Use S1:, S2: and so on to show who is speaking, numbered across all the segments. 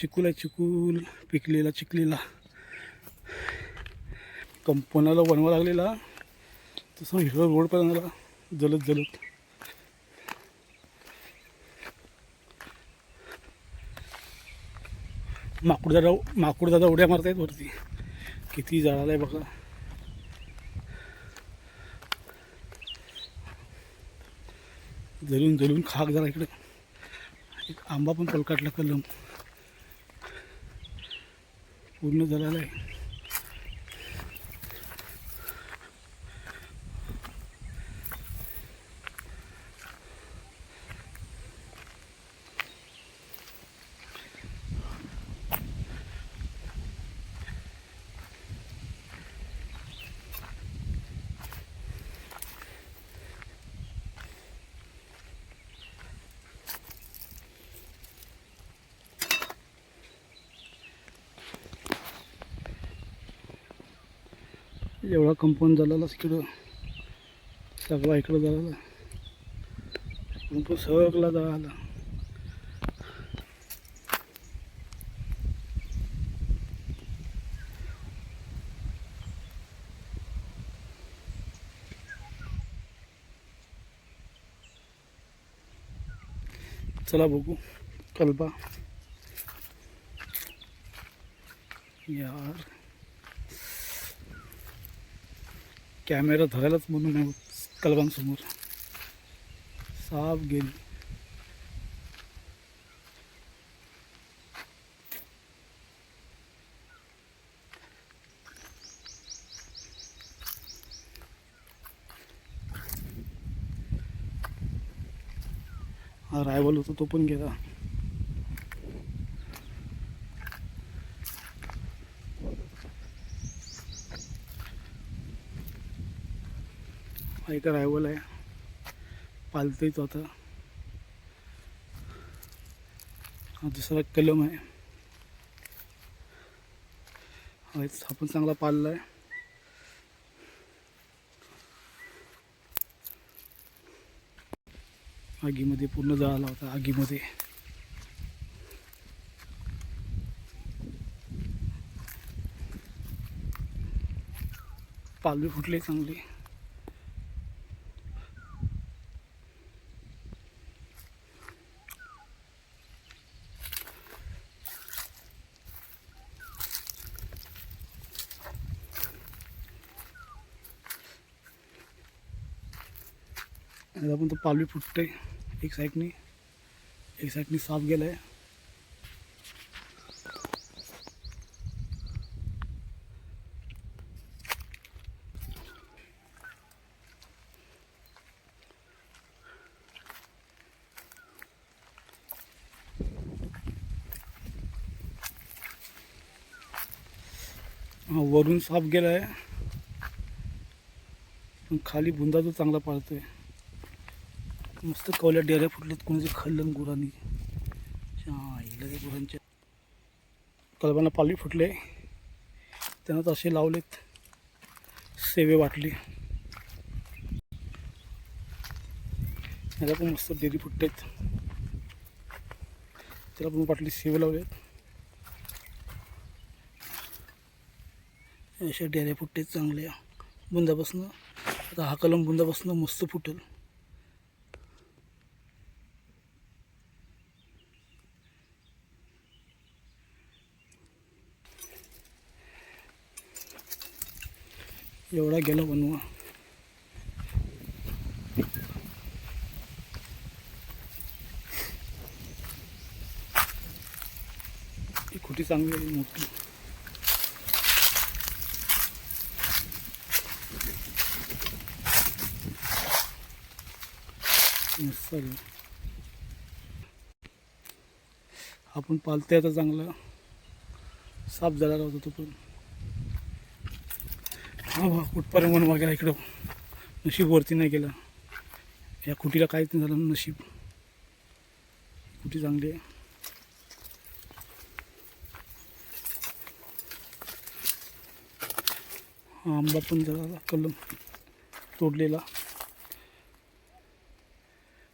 S1: चिकूल आहे, चिकूल पिकलेला चिखलीला कंपनाला बनवा लागलेला तसं हिरवा रोड पण आला जलत जलत. माकूड दादा उड्या मारतायत वरती. किती झाडाला आहे बघा. जलून जलून खाक झाला इकडे. एक आंबा पण पलकाटला कलम पूर्ण झालेला आहे. एवढा कंपाऊंड झालेला इकडं सगळा इकडं झालेला कंपाऊंड सगळा झाला. चला बघू कल्पा यार. कॅमेरा धरायलाच म्हणून नाही कलबांसमोर साप गेली. हा रायवल होता तो पण गेला. एक रायवल आहे पालतोय तो आता. हा दुसरा कलम आहे. हा पण चांगला पालला आहे. आगीमध्ये पूर्ण जळाला होता. आगीमध्ये पालवी फुटले चांगली. पण तो पालवी फुटते एक साईडनी साफ गेलाय. वरून साफ गेलाय पण खाली बुंदा तो चांगला पाळतोय. मस्त कवल्या डेऱ्या फुटल्यात. कोणाचे खाल्लं गुरांनी. गुरांच्या कलबांना पालवी फुटले. त्यांना असे लावलेत सेवे वाटली. याला पण मस्त डेरी फुटतात. त्याला पण वाटली सेवे लावलेत. अशा डेऱ्या फुटतात चांगल्या बुंदापासनं. आता हा कलम बुंदापासनं मस्त फुटेल. एवढा गेला बनवा. ही खुटी चांगली आहे मोठी. मस्त आहे. आपण पालतोय आता चांगला साफ झाला होता तो पण. हा बा कुठपर्यंत बनवा गेला इकडं. नशीब वरती नाही गेला. या खुटीला काहीच नाही झालं. नशीब खुटी चांगली आहे. हा आंबा पण झाला कलम तोडलेला.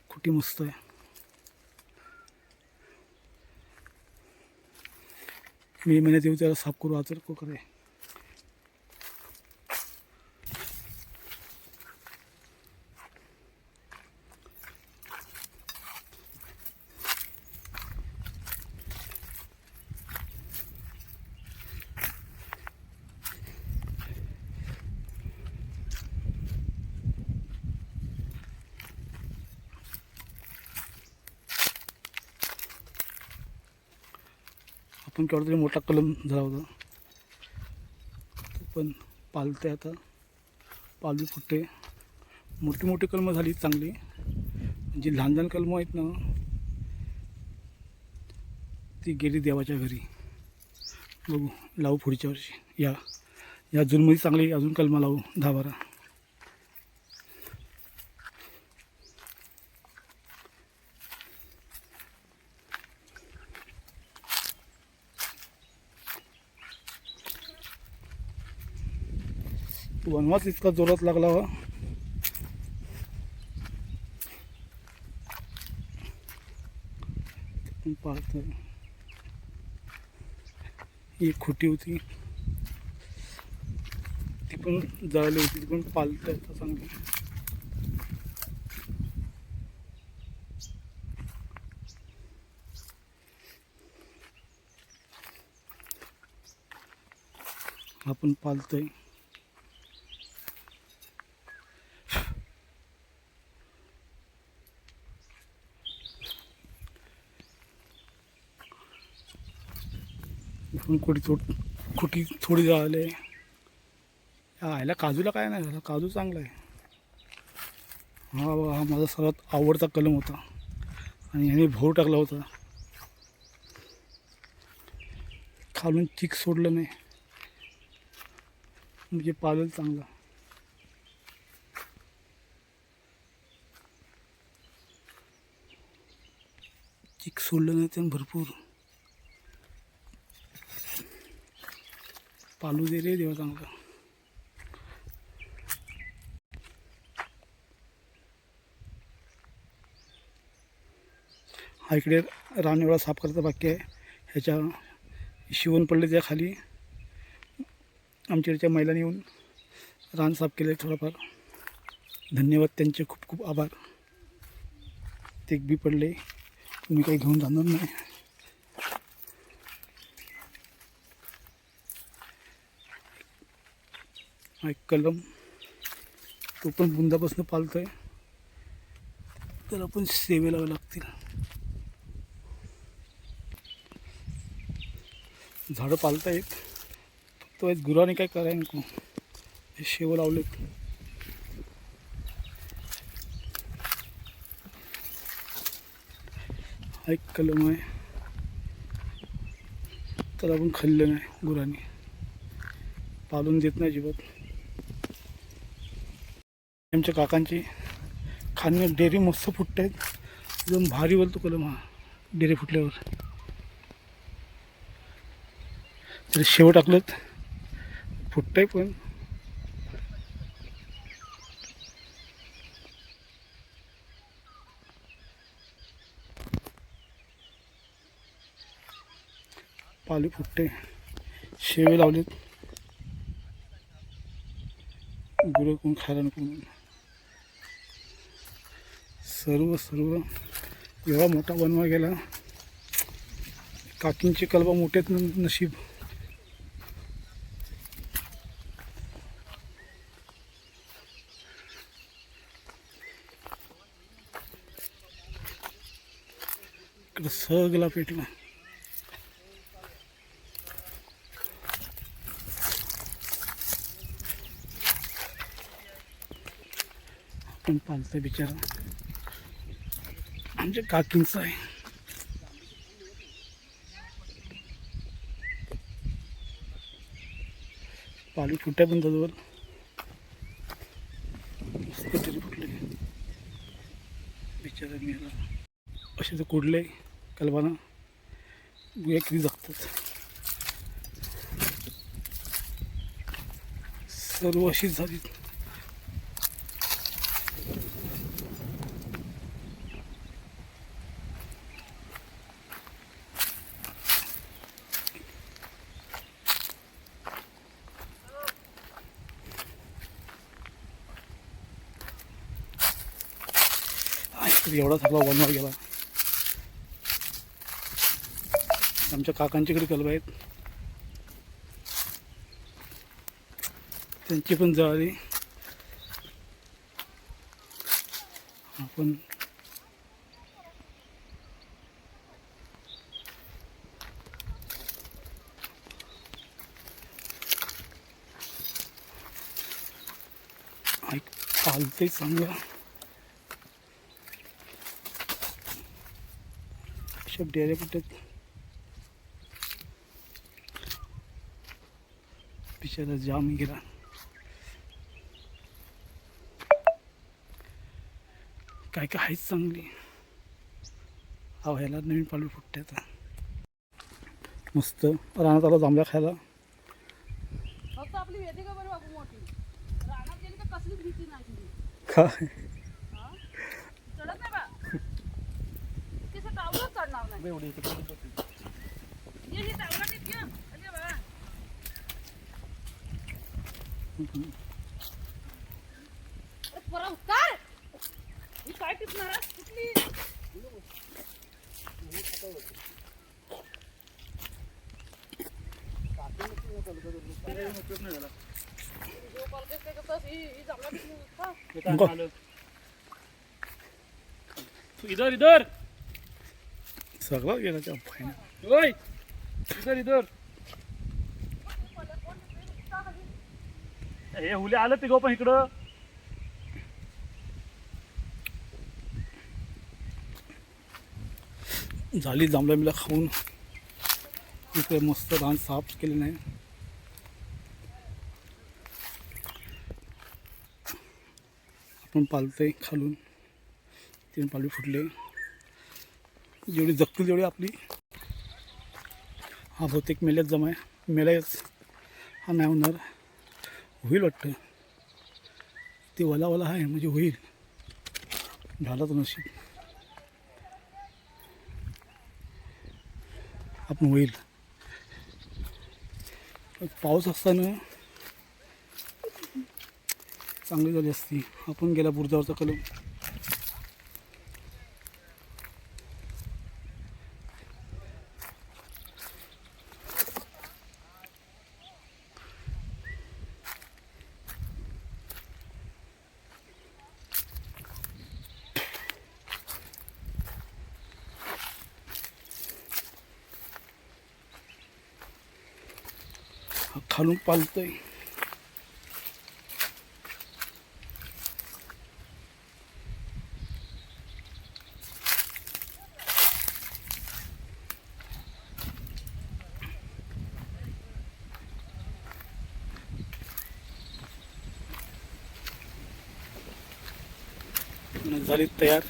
S1: खुटी मस्त आहे. मे महिन्यात येऊ त्याला साफ करू आचर को करे. आपण केवढा तरी मोठा कलम झाला होता तो पण पालते आता. पालवी फुटते. मोठी मोठी कलमं झाली चांगली. जी लहान लहान कलमं आहेत ना ती गेली देवाच्या घरी. बघू लावू पुढच्या वर्षी. या जूनमध्ये चांगली अजून कलमं लावू 10-12. वनवास इतका जोरात लागला हो. पाहतो ही खुटी होती ती पण जळाली होती. ती पण पालत आहे चांगली. आपण पालतोय. खुटी थोडी जळाले. ह्याला काजूला काय नाही झालं. काजू चांगला आहे. हा माझा सर्वात आवडता कलम होता आणि ह्याने भाऊ टाकला होता. खालून चीक सोडलं नाही म्हणजे पालेल चांगला. चीक सोडलं नाही त्यानं भरपूर. पालू दे रे देवा चांगला. हा इकडे रान एवढा साफ करायचा बाकी आहे. ह्याच्या शिवण पडले त्या खाली. आमच्याकडच्या महिलांनी येऊन रान साफ केलं आहे थोडंफार. धन्यवाद त्यांचे खूप खूप आभार. ते बी पडले मी काही घेऊन जाणार नाही. हा एक कलम तो पण बुंदापासून पालतोय. त्याला पण सेवे लावावे लागतील. झाडं पालता येत तो गुराने काय करायला नको. हे शेव लावलेत. हा एक कलम आहे त्याला पण खाल्लं नाही गुरांनी. पालून देत नाही अजिबात. आमच्या काकांची खाणे डेअरी मस्त फुटत आहेत. एकदम भारी बोलतो कलम हा डेअरी फुटल्यावर. तरी शेव टाकलं फुटतंय पण. पाली फुटते. शेवे लावलेत. गुरं कोण खायला नको म्हणून. सर्व एवढा मोठा बनवा गेला. काकींचे कलबा मोठेत नशीब. इकडं सगळा पेटला. आपण पालतोय बिचारा. आमच्या काकींचं आहे. पाली फुट्या पण त्याजवळ मस्त तरी फुटले बिचारा मेला. असे तर कुडले कल्पना गुया किती जगतात. सर्व अशीच झाली. तर एवढा सगळा वनवा गेला. आमच्या काकांच्याकडे कलम आहेत, त्यांची पण जळाली. आपण ऐक पालते चांगलं. अशा डेऱ्या कुठे बिचारा जाम गेला. काय काय आहेच चांगली. ह्याला नवीन पालवी फुटते आता. मस्त रानात आला जांभळ्या खायला.
S2: फक्त आपली वेदी का बरी बापू मोठी रानात गेली तर कसलीच भीती नाही तुझी.
S1: काय
S2: हा? चढत नाही बा तिचं टावलंच चढणार नाही. ये ही टावला टिप घ्या. अरे बा अरे पोरा उतार. ही काय टिपणार आहेस? कुठली जो पालकेस काय करतास ही जांभळा टिप खा.
S3: इधर इधर
S1: सगळा गेला त्या फायनल.
S3: ओय इधर इधर हे हुले आलं ते गो पण इकडं.
S1: झाली जांभळ्या बिला खाऊन. इकडे मस्त रान साफ केले नाही. आपण पालतंय खालून. 3 पालवी फुटले. जेवढी जगतील तेवढी आपली. हा बहुतेक मेल्यात जमा आहे. मेलायच हा नाही होणार. होईल वाटतं. ते वला वला आहे म्हणजे होईल. झाला तर नशीब. आपण होईल. पाऊस असताना चांगली झाली असती. आपण गेला बुरजावरचा कलम. खालून पालतोय. झाली तयार.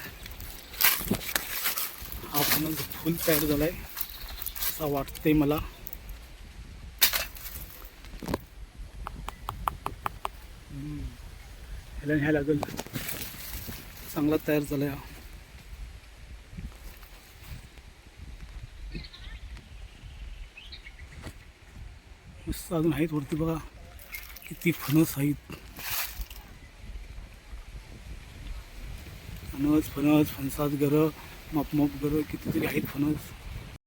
S1: आपण फुल तयार झालाय असं वाटतंय मला. ह्याला न्याय लागेल. चांगला तयार झाला. मस्त अजून आहेत वरती बघा किती फणस आहेत. फणस फणसात गरं मप मप गरं कितीतरी आहेत फणस.